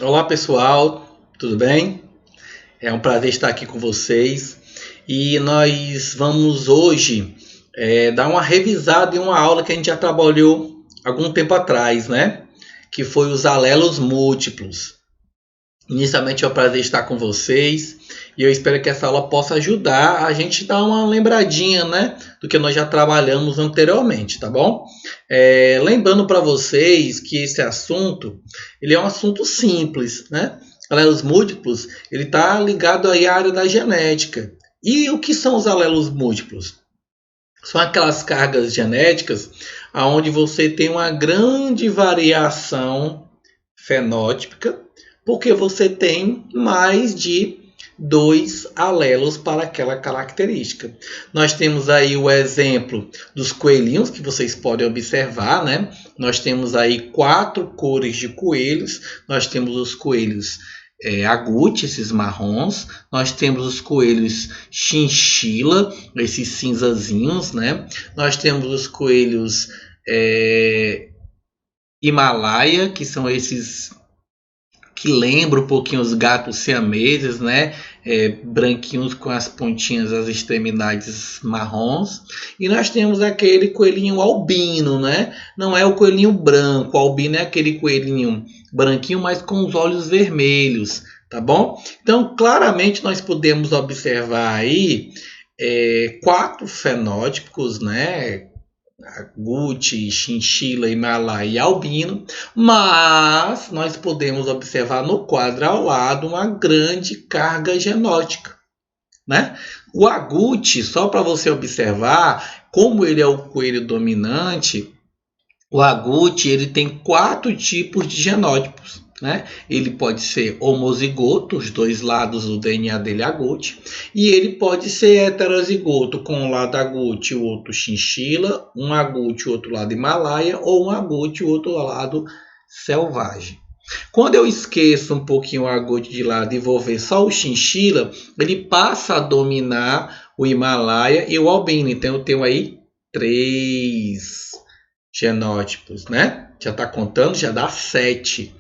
Olá pessoal, tudo bem? É um prazer estar aqui com vocês e nós vamos hoje dar uma revisada em uma aula que a gente já trabalhou algum tempo atrás, né? Que foi os alelos múltiplos. Inicialmente é um prazer estar com vocês e eu espero que essa aula possa ajudar a gente a dar uma lembradinha, né, do que nós já trabalhamos anteriormente, tá bom? Lembrando para vocês que esse assunto ele é um assunto simples, né? Alelos múltiplos ele está ligado aí à área da genética. E o que são os alelos múltiplos? São aquelas cargas genéticas onde você tem uma grande variação fenótipica, porque você tem mais de dois alelos para aquela característica. Nós temos aí o exemplo dos coelhinhos que vocês podem observar, né? Nós temos aí 4 cores de coelhos. Nós temos os coelhos agute, esses marrons. Nós temos os coelhos chinchila, esses cinzazinhos, né? Nós temos os coelhos Himalaia, que são esses que lembram um pouquinho os gatos siameses, né? Branquinhos com as pontinhas, as extremidades marrons. E nós temos aquele coelhinho albino, né? Não é o coelhinho branco, o albino é aquele coelhinho branquinho, mas com os olhos vermelhos, tá bom? Então, claramente nós podemos observar aí 4 fenótipos, né? Agute, chinchila, himalaia e albino, mas nós podemos observar no quadro ao lado uma grande carga genótica, né? O agute, só para você observar, como ele é o coelho dominante, o agute ele tem 4 tipos de genótipos. Né? Ele pode ser homozigoto, os dois lados do DNA dele agute, e ele pode ser heterozigoto, com um lado agute e o outro chinchila, um agute e o outro lado himalaia, ou um agute e o outro lado selvagem. Quando eu esqueço um pouquinho o agute de lado e vou ver só o chinchila, ele passa a dominar o himalaia e o albino. Então eu tenho aí 3 genótipos, né? Já está contando, já dá 7.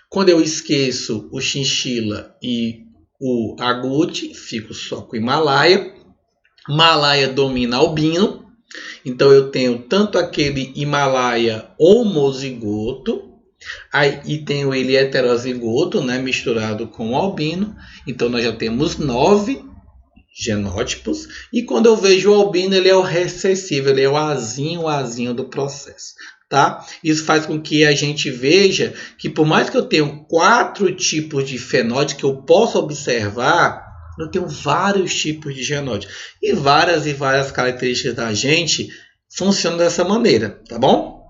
Quando eu esqueço o chinchila e o agute, fico só com o himalaia. Himalaia domina albino. Então eu tenho tanto aquele himalaia homozigoto, e tenho ele heterozigoto, né, misturado com o albino. Então nós já temos 9 genótipos. E quando eu vejo o albino, ele é o recessivo, ele é o azinho do processo. Tá? Isso faz com que a gente veja que por mais que eu tenha 4 tipos de fenótipo que eu possa observar, eu tenho vários tipos de genótipo. E várias características da gente funcionam dessa maneira, tá bom?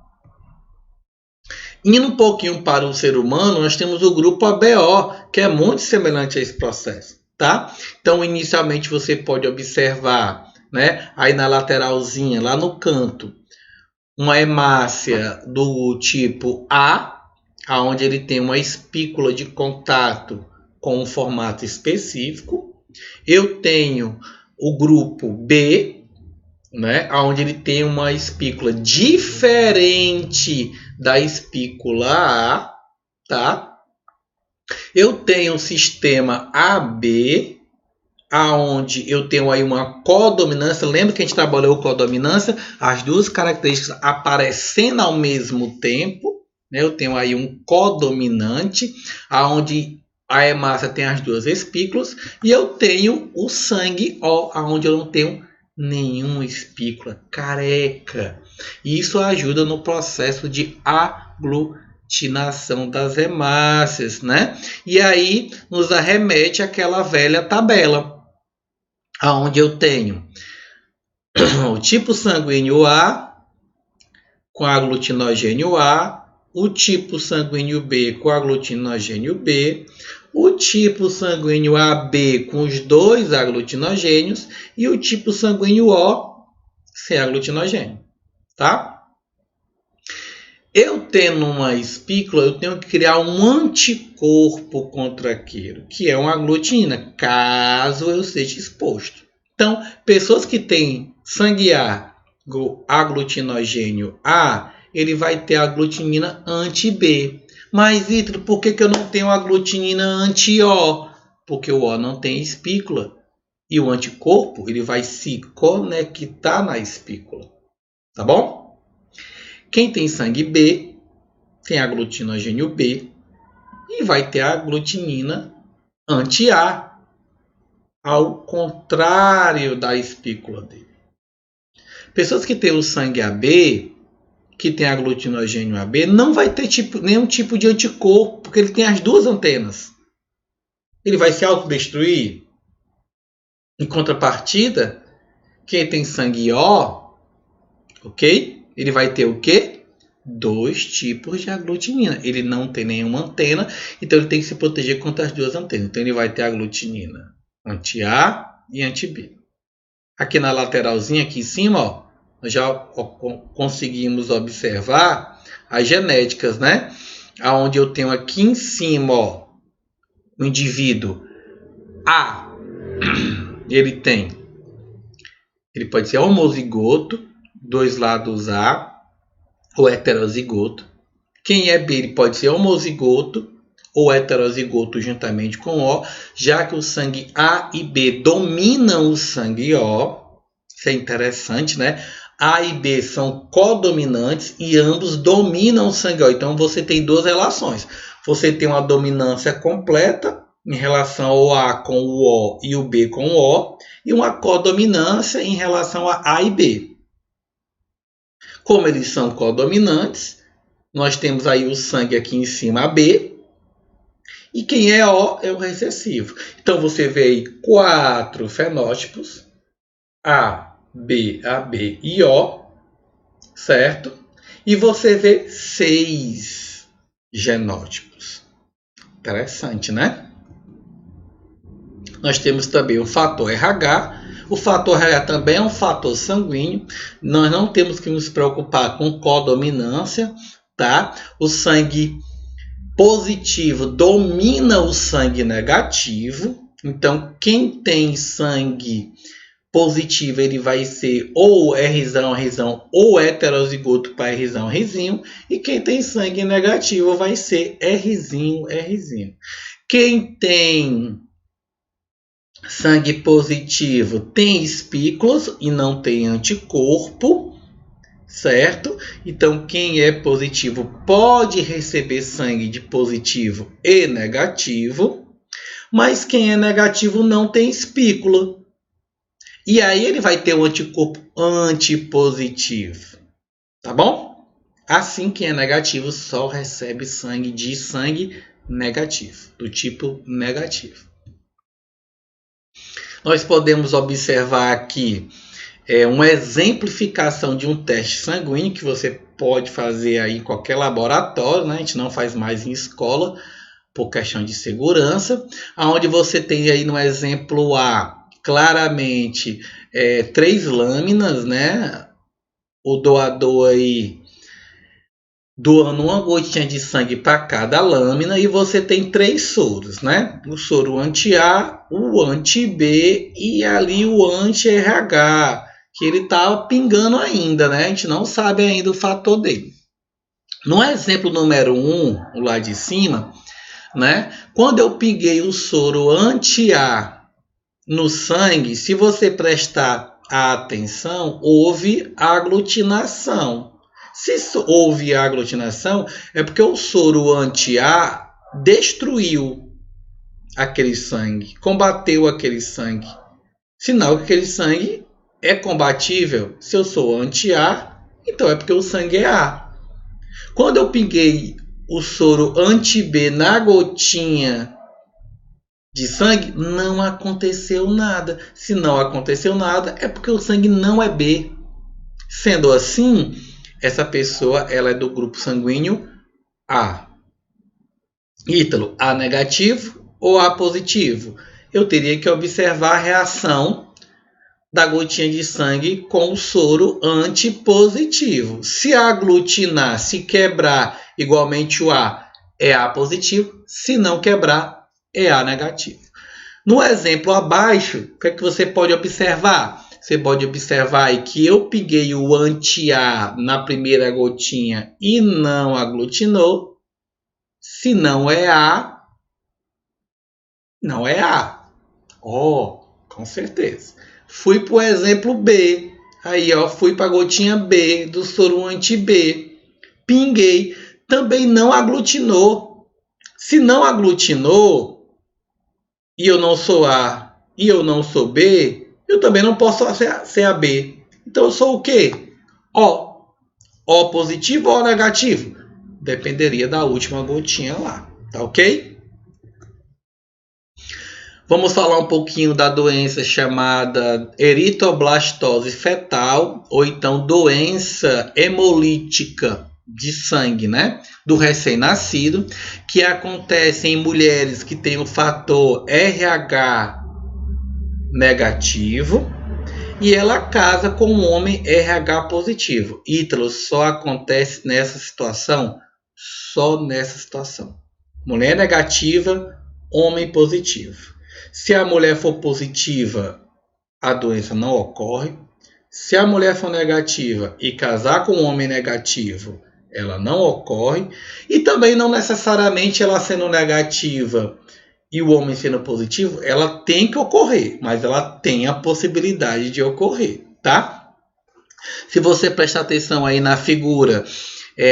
Indo um pouquinho para o ser humano, nós temos o grupo ABO, que é muito semelhante a esse processo. Tá? Então, inicialmente, você pode observar, né, aí na lateralzinha, lá no canto, uma hemácia do tipo A, onde ele tem uma espícula de contato com um formato específico. Eu tenho o grupo B, né, onde ele tem uma espícula diferente da espícula A, tá? Eu tenho o sistema AB, aonde eu tenho aí uma codominância. Lembra que a gente trabalhou codominância? As duas características aparecendo ao mesmo tempo. Né? Eu tenho aí um codominante, aonde a hemácia tem as duas espículas. E eu tenho o sangue O, aonde eu não tenho nenhuma espícula. Careca. Isso ajuda no processo de aglutinação das hemácias, né? E aí nos arremete àquela velha tabela, onde eu tenho o tipo sanguíneo A com aglutinogênio A, o tipo sanguíneo B com aglutinogênio B, o tipo sanguíneo AB com os 2 aglutinogênios e o tipo sanguíneo O sem aglutinogênio, tá? Eu tendo uma espícula, eu tenho que criar um anticorpo contra aquilo, que é uma aglutina, caso eu seja exposto. Então, pessoas que têm sangue A, aglutinogênio A, ele vai ter a aglutinina anti-B. Mas, Ítalo, por que eu não tenho aglutinina anti-O? Porque o O não tem espícula. E o anticorpo ele vai se conectar na espícula. Tá bom? Quem tem sangue B tem aglutinogênio B e vai ter a aglutinina anti-A, ao contrário da espícula dele. Pessoas que têm o sangue AB, que tem aglutinogênio AB, não vai ter nenhum tipo de anticorpo, porque ele tem as duas antenas. Ele vai se autodestruir. Em contrapartida, quem tem sangue O, ok? Ele vai ter o quê? 2 tipos de aglutinina. Ele não tem nenhuma antena, então ele tem que se proteger contra as duas antenas. Então ele vai ter aglutinina anti-A e anti-B. Aqui na lateralzinha, aqui em cima, ó, nós já conseguimos observar as genéticas, né? Aonde eu tenho aqui em cima, ó, o indivíduo A, ele pode ser homozigoto, 2 lados A, ou heterozigoto. Quem é B, ele pode ser homozigoto ou heterozigoto juntamente com O, já que o sangue A e B dominam o sangue O. Isso é interessante, né? A e B são codominantes e ambos dominam o sangue O. Então você tem duas relações. Você tem uma dominância completa em relação ao A com o O e o B com o O, e uma codominância em relação a A e B. Como eles são codominantes, nós temos aí o sangue aqui em cima AB, e quem é O é o recessivo. Então você vê aí 4 fenótipos, A, B, AB e O, certo? E você vê 6 genótipos. Interessante, né? Nós temos também o fator RH. O fator RH também é um fator sanguíneo. Nós não temos que nos preocupar com codominância, tá? O sangue positivo domina o sangue negativo. Então, quem tem sangue positivo, ele vai ser ou Rzão, Rzão, ou heterozigoto para Rzão, Rzinho. E quem tem sangue negativo vai ser Rzinho, Rzinho. Quem tem sangue positivo tem espículas e não tem anticorpo, certo? Então, quem é positivo pode receber sangue de positivo e negativo, mas quem é negativo não tem espícula. E aí ele vai ter um anticorpo antipositivo, tá bom? Assim, quem é negativo só recebe sangue negativo, do tipo negativo. Nós podemos observar aqui uma exemplificação de um teste sanguíneo que você pode fazer aí em qualquer laboratório, né? A gente não faz mais em escola por questão de segurança, onde você tem aí no exemplo A claramente 3 lâminas, né? O doador aí doando uma gotinha de sangue para cada lâmina, e você tem 3 soros, né? O soro anti-A, o anti-B e ali o anti-RH, que ele está pingando ainda, né? A gente não sabe ainda o fator dele. No exemplo número 1, lá de cima, né? Quando eu pinguei o soro anti-A no sangue, se você prestar atenção, houve aglutinação. Se houve aglutinação, é porque o soro anti-A destruiu aquele sangue, combateu aquele sangue. Sinal que aquele sangue é combatível. Se eu sou anti-A, então é porque o sangue é A. Quando eu pinguei o soro anti-B na gotinha de sangue, não aconteceu nada. Se não aconteceu nada, é porque o sangue não é B. Sendo assim, essa pessoa ela é do grupo sanguíneo A. Ítalo, A negativo ou A positivo? Eu teria que observar a reação da gotinha de sangue com o soro antipositivo. Se aglutinar, se quebrar igualmente o A, é A positivo. Se não quebrar, é A negativo. No exemplo abaixo, o que é que você pode observar? Você pode observar aí que eu peguei o anti-A na primeira gotinha e não aglutinou. Se não é A, não é A. Com certeza. Fui para o exemplo B. Aí, fui para a gotinha B do soro anti-B. Pinguei. Também não aglutinou. Se não aglutinou, e eu não sou A, e eu não sou B, eu também não posso ser a B. Então eu sou o quê? O. O positivo ou O negativo? Dependeria da última gotinha lá. Tá ok? Vamos falar um pouquinho da doença chamada eritroblastose fetal, ou então doença hemolítica de sangue, né? Do recém-nascido, que acontece em mulheres que têm o fator RH negativo e ela casa com um homem RH positivo. Ítalo, só acontece nessa situação? Só nessa situação. Mulher negativa, homem positivo. Se a mulher for positiva, a doença não ocorre. Se a mulher for negativa e casar com um homem negativo, ela não ocorre. E também não necessariamente ela sendo negativa e o homem sendo positivo, ela tem que ocorrer, mas ela tem a possibilidade de ocorrer, tá? Se você prestar atenção aí na figura,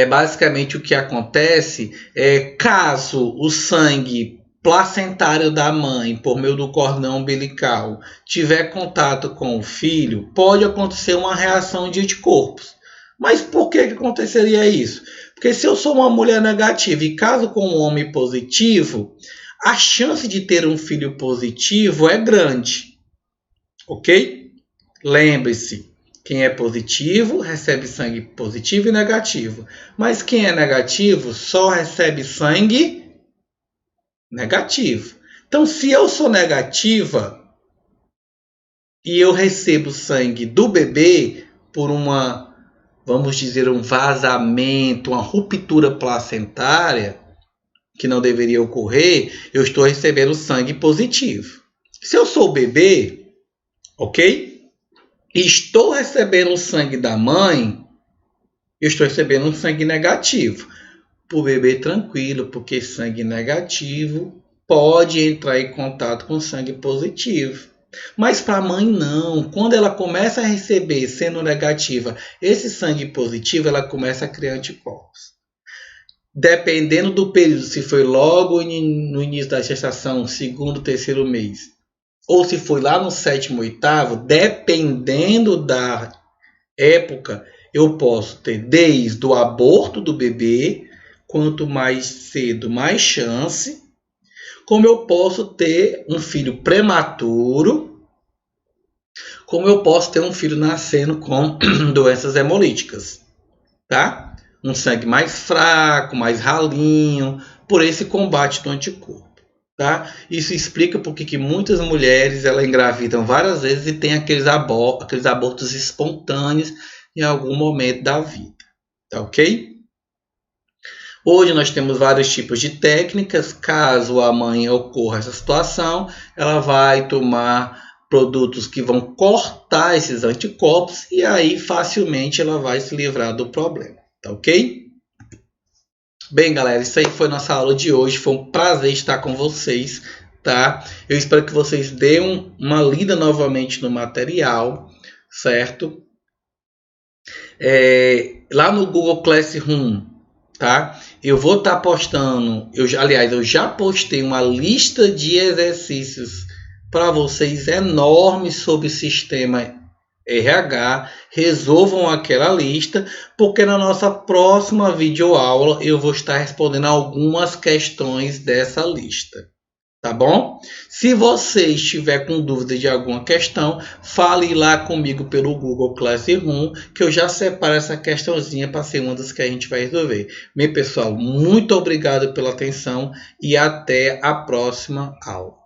basicamente o que acontece é caso o sangue placentário da mãe, por meio do cordão umbilical, tiver contato com o filho, pode acontecer uma reação de anticorpos. Mas por que aconteceria isso? Porque se eu sou uma mulher negativa e caso com um homem positivo, a chance de ter um filho positivo é grande. Ok? Lembre-se, quem é positivo recebe sangue positivo e negativo. Mas quem é negativo só recebe sangue negativo. Então, se eu sou negativa e eu recebo sangue do bebê por vamos dizer, um vazamento, uma ruptura placentária, que não deveria ocorrer, eu estou recebendo sangue positivo. Se eu sou bebê, ok? E estou recebendo o sangue da mãe, eu estou recebendo um sangue negativo. Para o bebê tranquilo, porque sangue negativo pode entrar em contato com sangue positivo. Mas para a mãe não. Quando ela começa a receber, sendo negativa, esse sangue positivo, ela começa a criar anticorpos. Dependendo do período, se foi logo no início da gestação, segundo, terceiro mês, ou se foi lá no sétimo, oitavo, dependendo da época, eu posso ter desde o aborto do bebê, quanto mais cedo, mais chance, como eu posso ter um filho prematuro, como eu posso ter um filho nascendo com doenças hemolíticas, tá? Um sangue mais fraco, mais ralinho, por esse combate do anticorpo, tá? Isso explica porque que muitas mulheres elas engravidam várias vezes e têm aqueles abortos espontâneos em algum momento da vida, tá ok? Hoje nós temos vários tipos de técnicas. Caso a mãe ocorra essa situação, ela vai tomar produtos que vão cortar esses anticorpos e aí facilmente ela vai se livrar do problema, tá ok? Bem, galera, isso aí foi nossa aula de hoje. Foi um prazer estar com vocês, tá? Eu espero que vocês deem uma lida novamente no material, certo? Lá no Google Classroom, tá? Eu vou estar postando, eu já postei uma lista de exercícios para vocês enormes sobre o sistema RH. Resolvam aquela lista, porque na nossa próxima videoaula eu vou estar respondendo algumas questões dessa lista. Tá bom? Se você estiver com dúvida de alguma questão, fale lá comigo pelo Google Classroom, que eu já separo essa questãozinha para ser uma das que a gente vai resolver. Meu pessoal, muito obrigado pela atenção e até a próxima aula.